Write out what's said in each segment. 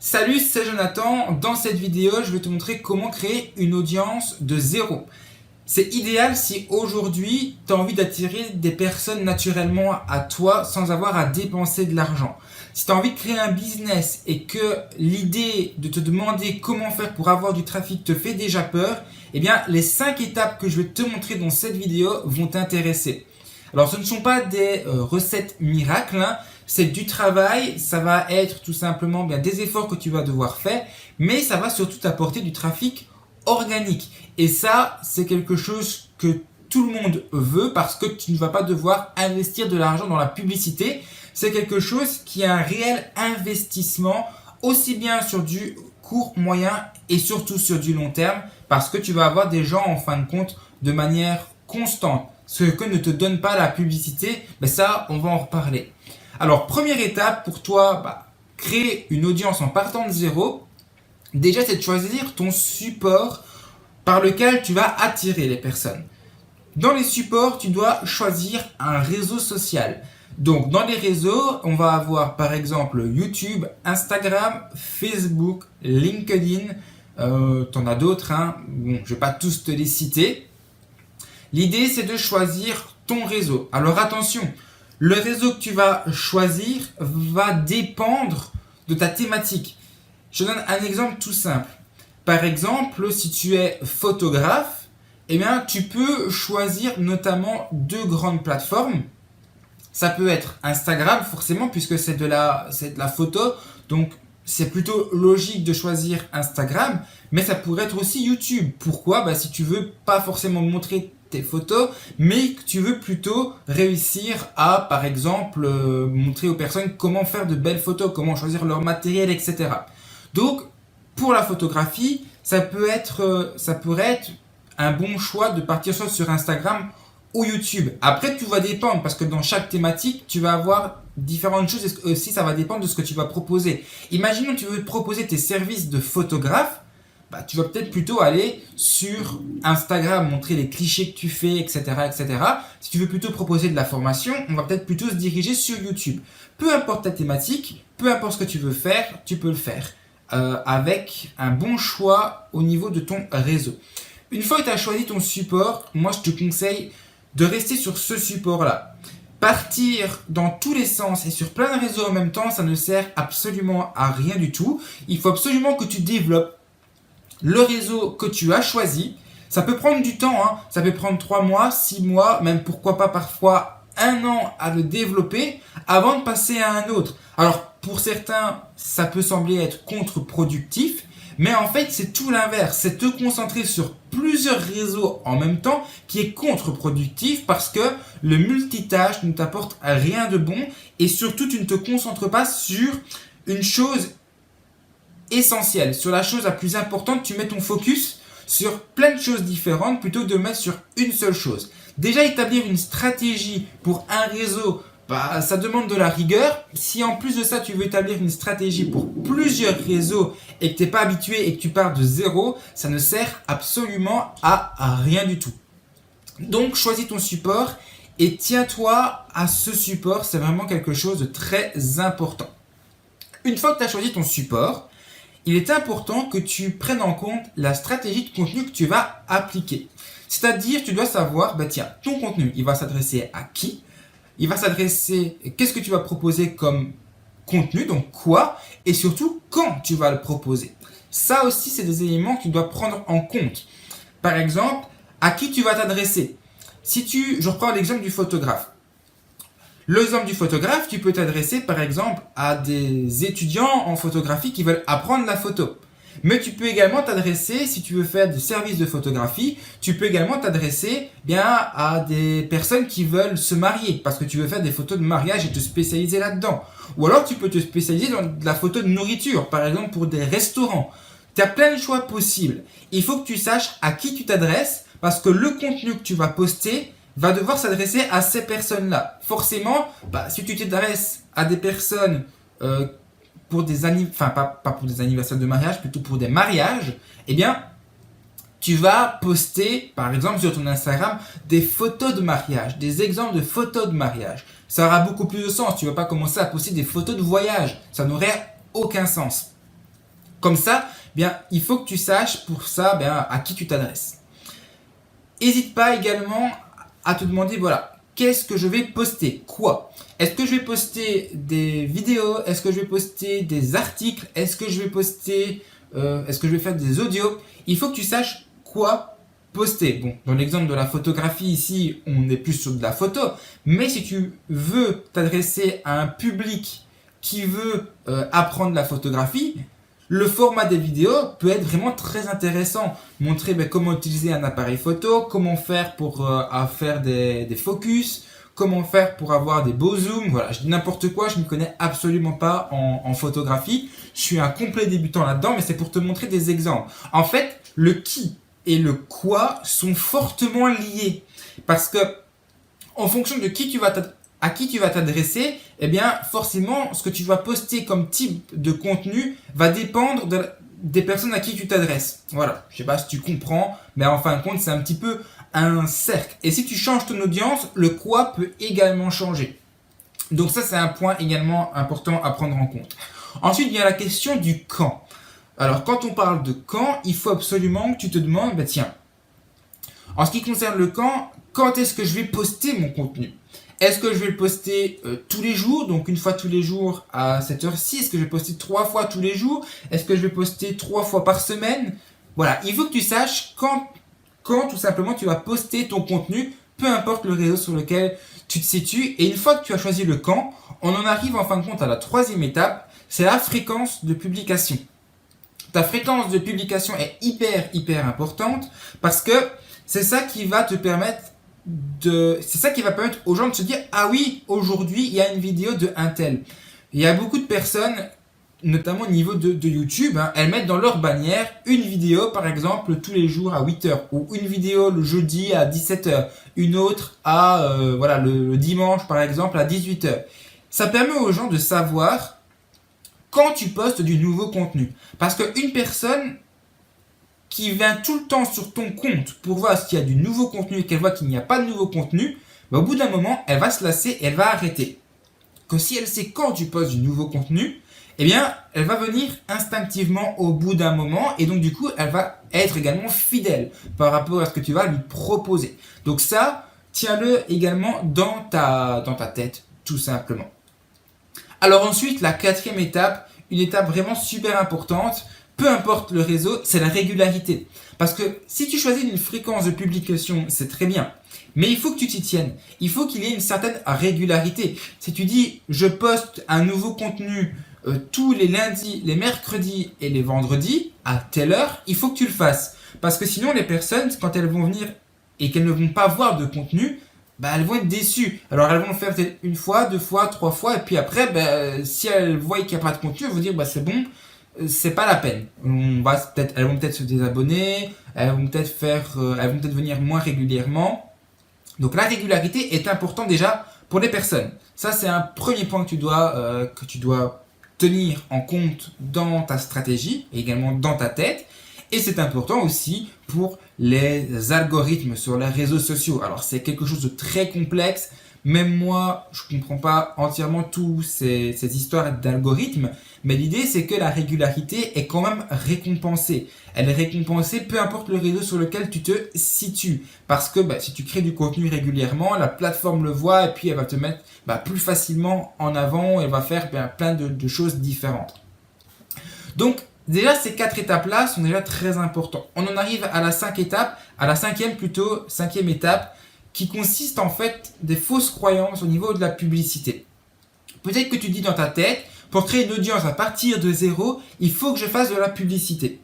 Salut, c'est Jonathan. Dans cette vidéo, je vais te montrer comment créer une audience de zéro. C'est idéal si aujourd'hui, tu as envie d'attirer des personnes naturellement à toi sans avoir à dépenser de l'argent. Si tu as envie de créer un business et que l'idée de te demander comment faire pour avoir du trafic te fait déjà peur, eh bien, les 5 étapes que je vais te montrer dans cette vidéo vont t'intéresser. Alors, ce ne sont pas des recettes miracles, hein. C'est du travail, ça va être tout simplement bien des efforts que tu vas devoir faire, mais ça va surtout t'apporter du trafic organique. Et ça, c'est quelque chose que tout le monde veut parce que tu ne vas pas devoir investir de l'argent dans la publicité. C'est quelque chose qui a un réel investissement, aussi bien sur du court, moyen et surtout sur du long terme, parce que tu vas avoir des gens en fin de compte de manière constante. Ce que ne te donne pas la publicité, mais ça, on va en reparler. Alors, première étape pour toi, créer une audience en partant de zéro. Déjà, c'est de choisir ton support par lequel tu vas attirer les personnes. Dans les supports, tu dois choisir un réseau social. Donc, dans les réseaux, on va avoir par exemple YouTube, Instagram, Facebook, LinkedIn. T'en as d'autres, hein. Bon, je vais pas tous te les citer. L'idée, c'est de choisir ton réseau. Alors attention, le réseau que tu vas choisir va dépendre de ta thématique. Je donne un exemple tout simple. Par exemple, si tu es photographe, eh bien, tu peux choisir notamment 2 grandes plateformes. Ça peut être Instagram, forcément, puisque c'est de la photo. Donc, c'est plutôt logique de choisir Instagram. Mais ça pourrait être aussi YouTube. Pourquoi ? Si tu veux pas forcément montrer tes photos, mais que tu veux plutôt réussir à, par exemple, montrer aux personnes comment faire de belles photos, comment choisir leur matériel, etc. Donc, pour la photographie, ça pourrait être un bon choix de partir soit sur Instagram ou YouTube. Après, tout va dépendre parce que dans chaque thématique, tu vas avoir différentes choses et aussi ça va dépendre de ce que tu vas proposer. Imaginons que tu veux proposer tes services de photographe, tu vas peut-être plutôt aller sur Instagram, montrer les clichés que tu fais, etc., etc. Si tu veux plutôt proposer de la formation, on va peut-être plutôt se diriger sur YouTube. Peu importe ta thématique, peu importe ce que tu veux faire, tu peux le faire avec un bon choix au niveau de ton réseau. Une fois que tu as choisi ton support, moi je te conseille de rester sur ce support-là. Partir dans tous les sens et sur plein de réseaux en même temps, ça ne sert absolument à rien du tout. Il faut absolument que tu développes le réseau que tu as choisi. Ça peut prendre du temps, hein. Ça peut prendre 3 mois, 6 mois, même pourquoi pas parfois 1 an à le développer avant de passer à un autre. Alors pour certains, ça peut sembler être contre-productif, mais en fait c'est tout l'inverse. C'est te concentrer sur plusieurs réseaux en même temps qui est contre-productif parce que le multitâche ne t'apporte rien de bon et surtout tu ne te concentres pas sur une chose essentielle, sur la chose la plus importante. Tu mets ton focus sur plein de choses différentes plutôt que de mettre sur une seule chose. Déjà, établir une stratégie pour un réseau, ça demande de la rigueur. Si en plus de ça, tu veux établir une stratégie pour plusieurs réseaux et que tu n'es pas habitué et que tu pars de zéro, ça ne sert absolument à rien du tout. Donc, choisis ton support et tiens-toi à ce support. C'est vraiment quelque chose de très important. Une fois que tu as choisi ton support, il est important que tu prennes en compte la stratégie de contenu que tu vas appliquer. C'est-à-dire, tu dois savoir, ton contenu, il va s'adresser à qui ? Il va s'adresser, qu'est-ce que tu vas proposer comme contenu, donc quoi ? Et surtout, quand tu vas le proposer. Ça aussi, c'est des éléments que tu dois prendre en compte. Par exemple, à qui tu vas t'adresser ? Je reprends l'exemple du photographe. L'exemple du photographe, tu peux t'adresser par exemple à des étudiants en photographie qui veulent apprendre la photo. Mais tu peux également t'adresser, si tu veux faire des services de photographie, tu peux également t'adresser à des personnes qui veulent se marier parce que tu veux faire des photos de mariage et te spécialiser là-dedans. Ou alors tu peux te spécialiser dans de la photo de nourriture, par exemple pour des restaurants. Tu as plein de choix possibles. Il faut que tu saches à qui tu t'adresses parce que le contenu que tu vas poster va devoir s'adresser à ces personnes-là. Forcément, si tu t'adresses à des personnes pour des pas pour des anniversaires de mariage, plutôt pour des mariages, eh bien, tu vas poster, par exemple, sur ton Instagram, des photos de mariage, des exemples de photos de mariage. Ça aura beaucoup plus de sens. Tu ne vas pas commencer à poster des photos de voyage. Ça n'aurait aucun sens. Comme ça, bien, il faut que tu saches pour ça bien, à qui tu t'adresses. N'hésite pas également à te demander, voilà, qu'est-ce que je vais poster? Quoi? Est-ce que je vais poster des vidéos? Est-ce que je vais poster des articles? Est-ce que je vais poster... est-ce que je vais faire des audios? Il faut que tu saches quoi poster. Bon, dans l'exemple de la photographie ici, on est plus sur de la photo. Mais si tu veux t'adresser à un public qui veut apprendre la photographie, le format des vidéos peut être vraiment très intéressant. Montrer comment utiliser un appareil photo, comment faire pour faire des focus, comment faire pour avoir des beaux zooms. Voilà, je dis n'importe quoi, je ne connais absolument pas en photographie. Je suis un complet débutant là-dedans, mais c'est pour te montrer des exemples. En fait, le qui et le quoi sont fortement liés. Parce que, en fonction de à qui tu vas t'adresser, eh bien, forcément, ce que tu vas poster comme type de contenu va dépendre des personnes à qui tu t'adresses. Voilà. Je sais pas si tu comprends, mais en fin de compte, c'est un petit peu un cercle. Et si tu changes ton audience, le quoi peut également changer. Donc ça, c'est un point également important à prendre en compte. Ensuite, il y a la question du quand. Alors, quand on parle de quand, il faut absolument que tu te demandes, tiens, en ce qui concerne le quand est-ce que je vais poster mon contenu? Est-ce que je vais le poster tous les jours, donc une fois tous les jours à cette heure-ci? Est-ce que je vais poster 3 fois tous les jours? Est-ce que je vais poster 3 fois par semaine? Voilà, il faut que tu saches quand tout simplement tu vas poster ton contenu, peu importe le réseau sur lequel tu te situes. Et une fois que tu as choisi le quand, on en arrive en fin de compte à la troisième étape, c'est la fréquence de publication. Ta fréquence de publication est hyper importante parce que c'est ça qui va te permettre c'est ça qui va permettre aux gens de se dire ah oui, aujourd'hui il y a une vidéo de un tel. Il y a beaucoup de personnes, notamment au niveau de YouTube, elles mettent dans leur bannière une vidéo par exemple tous les jours à 8h ou une vidéo le jeudi à 17h, une autre à le dimanche par exemple à 18h. Ça permet aux gens de savoir quand tu postes du nouveau contenu. Parce qu'une personne qui vient tout le temps sur ton compte pour voir s'il y a du nouveau contenu et qu'elle voit qu'il n'y a pas de nouveau contenu, au bout d'un moment, elle va se lasser et elle va arrêter. Que si elle sait quand tu postes du nouveau contenu, eh bien, elle va venir instinctivement au bout d'un moment et donc du coup, elle va être également fidèle par rapport à ce que tu vas lui proposer. Donc ça, tiens-le également dans ta tête, tout simplement. Alors ensuite, la quatrième étape, une étape vraiment super importante, peu importe le réseau, c'est la régularité. Parce que si tu choisis une fréquence de publication, c'est très bien. Mais il faut que tu t'y tiennes. Il faut qu'il y ait une certaine régularité. Si tu dis, je poste un nouveau contenu tous les lundis, les mercredis et les vendredis, à telle heure, il faut que tu le fasses. Parce que sinon, les personnes, quand elles vont venir et qu'elles ne vont pas voir de contenu, elles vont être déçues. Alors elles vont le faire peut-être une fois, 2 fois, 3 fois, et puis après, si elles voient qu'il n'y a pas de contenu, elles vont dire, c'est bon, c'est pas la peine. Elles vont peut-être se désabonner, elles vont peut-être venir moins régulièrement. Donc la régularité est importante déjà pour les personnes. Ça, c'est un premier point que tu dois tenir en compte dans ta stratégie et également dans ta tête. Et c'est important aussi pour les algorithmes sur les réseaux sociaux. Alors c'est quelque chose de très complexe. Même moi, je ne comprends pas entièrement toutes ces histoires d'algorithmes. Mais l'idée, c'est que la régularité est quand même récompensée. Elle est récompensée peu importe le réseau sur lequel tu te situes. Parce que si tu crées du contenu régulièrement, la plateforme le voit et puis elle va te mettre plus facilement en avant. Elle va faire plein de choses différentes. Donc, déjà, ces 4 étapes-là sont déjà très importantes. On en arrive à la cinquième étape, qui consiste en fait des fausses croyances au niveau de la publicité. Peut-être que tu dis dans ta tête, pour créer une audience à partir de zéro, il faut que je fasse de la publicité.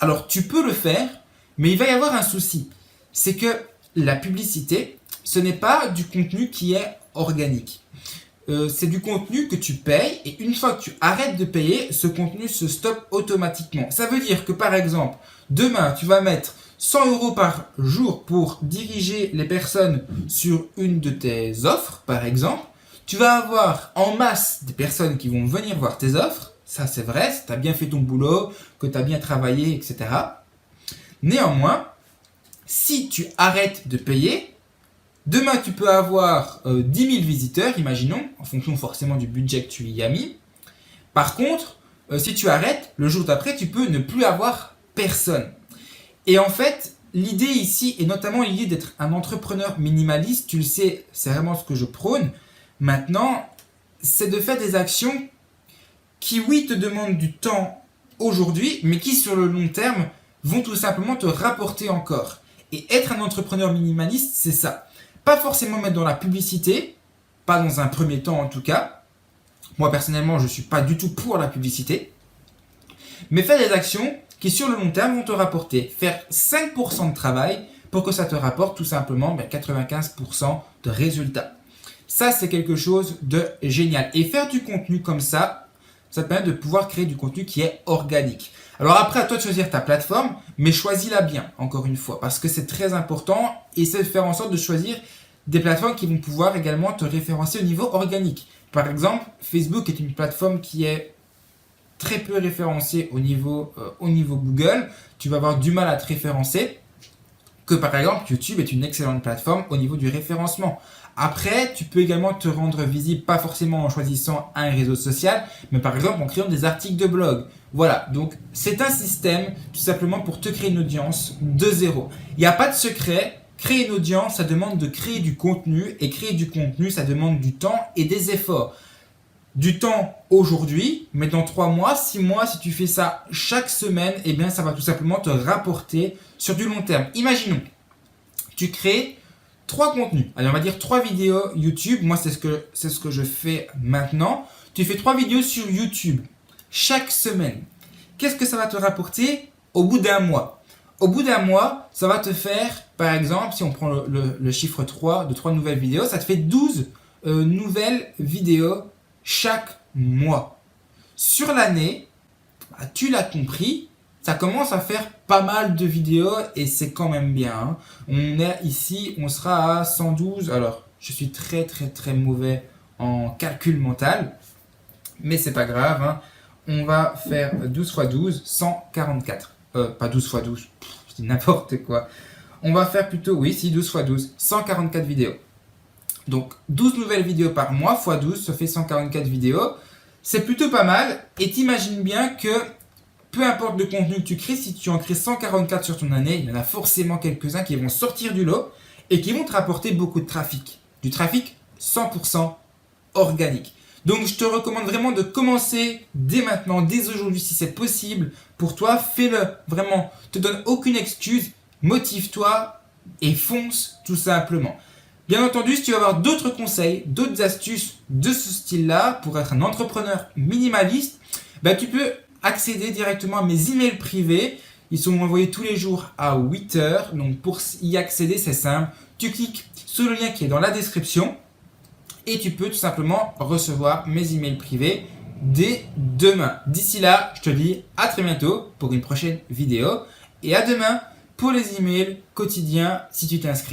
Alors, tu peux le faire, mais il va y avoir un souci. C'est que la publicité, ce n'est pas du contenu qui est organique. C'est du contenu que tu payes et une fois que tu arrêtes de payer, ce contenu se stoppe automatiquement. Ça veut dire que par exemple, demain, tu vas mettre 100 € par jour pour diriger les personnes sur une de tes offres, par exemple. Tu vas avoir en masse des personnes qui vont venir voir tes offres. Ça, c'est vrai, si tu as bien fait ton boulot, que tu as bien travaillé, etc. Néanmoins, si tu arrêtes de payer, demain, tu peux avoir 10 000 visiteurs, imaginons, en fonction forcément du budget que tu y as mis. Par contre, si tu arrêtes, le jour d'après, tu peux ne plus avoir personne. Et en fait, l'idée ici, et notamment l'idée d'être un entrepreneur minimaliste, tu le sais, c'est vraiment ce que je prône. Maintenant, c'est de faire des actions qui, oui, te demandent du temps aujourd'hui, mais qui, sur le long terme, vont tout simplement te rapporter encore. Et être un entrepreneur minimaliste, c'est ça. Pas forcément mettre dans la publicité, pas dans un premier temps en tout cas. Moi, personnellement, je ne suis pas du tout pour la publicité. Mais faire des actions qui, sur le long terme, vont te rapporter. Faire 5% de travail pour que ça te rapporte tout simplement 95% de résultats. Ça, c'est quelque chose de génial. Et faire du contenu comme ça te permet de pouvoir créer du contenu qui est organique. Alors après, à toi de choisir ta plateforme, mais choisis-la bien, encore une fois, parce que c'est très important. Essaie de faire en sorte de choisir des plateformes qui vont pouvoir également te référencer au niveau organique. Par exemple, Facebook est une plateforme qui est très peu référencée au niveau Google. Tu vas avoir du mal à te référencer. Que par exemple, YouTube est une excellente plateforme au niveau du référencement. Après, tu peux également te rendre visible, pas forcément en choisissant un réseau social, mais par exemple en créant des articles de blog. Voilà, donc c'est un système tout simplement pour te créer une audience de zéro. Il n'y a pas de secret. Créer une audience, ça demande de créer du contenu, et créer du contenu, ça demande du temps et des efforts. Du temps aujourd'hui, mais dans 3 mois, 6 mois, si tu fais ça chaque semaine, eh bien ça va tout simplement te rapporter sur du long terme. Imaginons, tu crées 3 contenus. Allez, on va dire 3 vidéos YouTube. Moi, c'est ce que je fais maintenant. Tu fais 3 vidéos sur YouTube chaque semaine. Qu'est-ce que ça va te rapporter au bout d'un mois? Au bout d'un mois, ça va te faire, par exemple, si on prend le chiffre 3 de 3 nouvelles vidéos, ça te fait 12 nouvelles vidéos chaque mois. Sur l'année, tu l'as compris, ça commence à faire pas mal de vidéos et c'est quand même bien. Hein. On est ici, on sera à 112. Alors, je suis très mauvais en calcul mental, mais c'est pas grave. Hein. On va faire 12 x 12, 144. Pas 12 x 12, je dis n'importe quoi. On va faire plutôt, 12 x 12, 144 vidéos. Donc 12 nouvelles vidéos par mois x 12, ça fait 144 vidéos. C'est plutôt pas mal. Et t'imagines bien que peu importe le contenu que tu crées, si tu en crées 144 sur ton année, il y en a forcément quelques-uns qui vont sortir du lot et qui vont te rapporter beaucoup de trafic. Du trafic 100% organique. Donc je te recommande vraiment de commencer dès maintenant, dès aujourd'hui si c'est possible. Pour toi, fais-le vraiment. Ne te donne aucune excuse, motive-toi et fonce tout simplement. Bien entendu, si tu veux avoir d'autres conseils, d'autres astuces de ce style-là pour être un entrepreneur minimaliste, tu peux accéder directement à mes emails privés. Ils sont envoyés tous les jours à 8 h. Donc pour y accéder, c'est simple. Tu cliques sur le lien qui est dans la description et tu peux tout simplement recevoir mes emails privés dès demain. D'ici là, je te dis à très bientôt pour une prochaine vidéo et à demain pour les emails quotidiens si tu t'inscris.